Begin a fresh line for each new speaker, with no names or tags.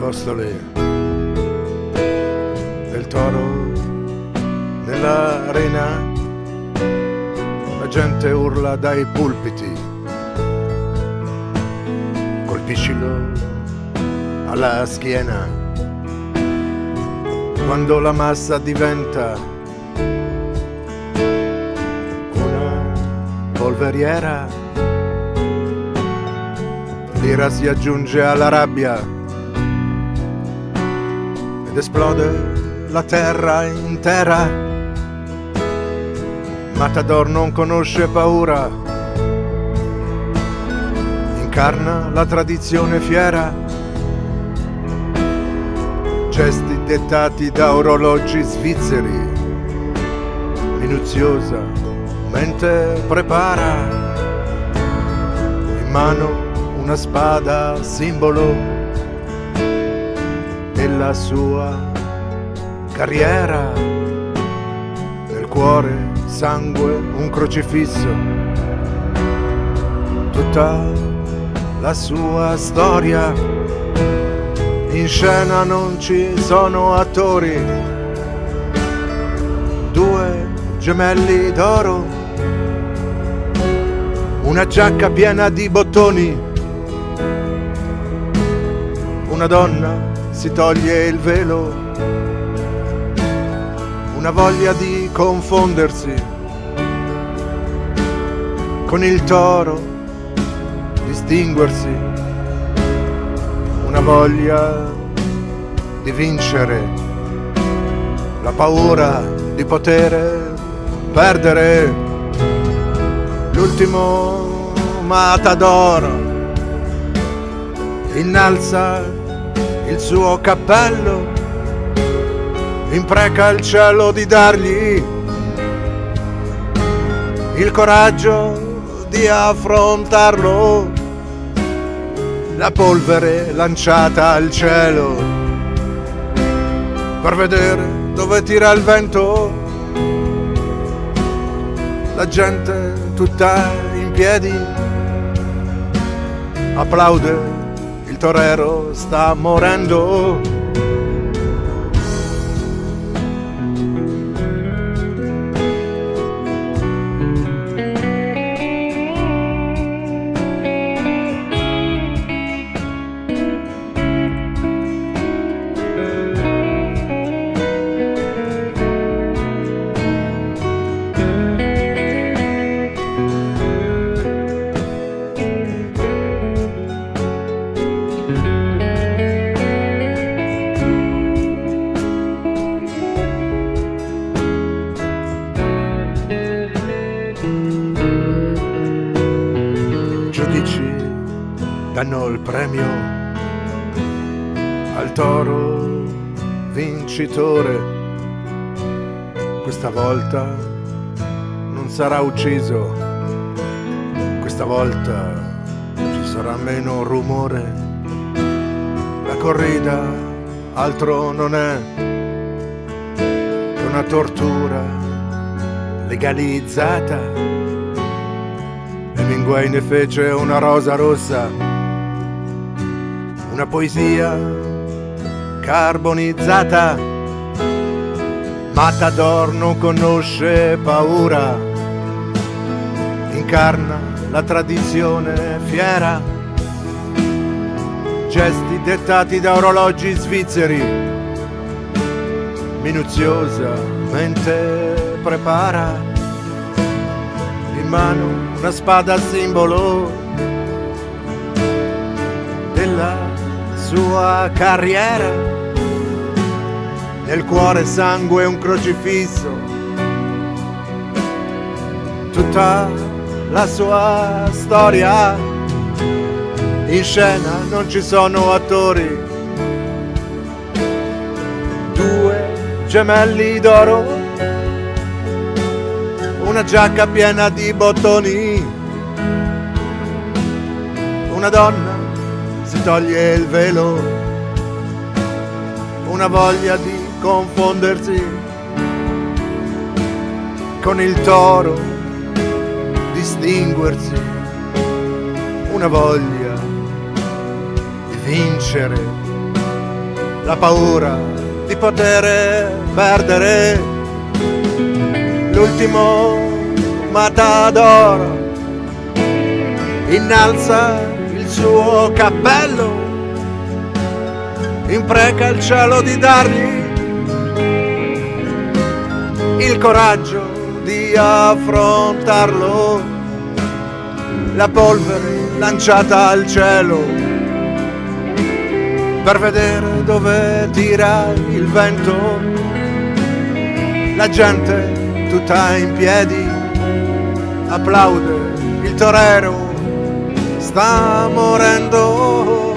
costole del toro nell'arena, la gente urla dai pulpiti, colpiscilo alla schiena, quando la massa diventa una polveriera, l'ira si aggiunge alla rabbia ed esplode la terra intera. Matador non conosce paura, incarna la tradizione fiera, gesti dettati da orologi svizzeri, minuziosamente prepara in mano una spada simbolo della sua carriera, nel cuore sangue un crocifisso, tutta la sua storia. In scena non ci sono attori, due gemelli d'oro, una giacca piena di bottoni, una donna si toglie il velo, una voglia di confondersi con il toro, distinguersi, una voglia di vincere, la paura di poter perdere. L'ultimo matador innalza il suo cappello, impreca il cielo di dargli il coraggio di affrontarlo, la polvere lanciata al cielo per vedere dove tira il vento, la gente tutta in piedi applaude, il torero sta morendo. Danno il premio al toro vincitore. Questa volta non sarà ucciso, questa volta ci sarà meno rumore. La corrida altro non è che una tortura legalizzata. Hemingway ne fece una rosa rossa, una poesia carbonizzata. Matador non conosce paura, incarna la tradizione fiera, gesti dettati da orologi svizzeri, minuziosamente prepara in mano una spada simbolo della sua carriera, nel cuore sangue un crocifisso, tutta la sua storia. In scena non ci sono attori, due gemelli d'oro, una giacca piena di bottoni, una donna si toglie il velo, una voglia di confondersi con il toro, distinguersi, una voglia di vincere, la paura di poter perdere l'ultimo matador. Innalza il suo cappello, impreca il cielo di dargli il coraggio di affrontarlo. La polvere lanciata al cielo per vedere dove tira il vento. La gente tutta in piedi applaude, il torero sta morendo.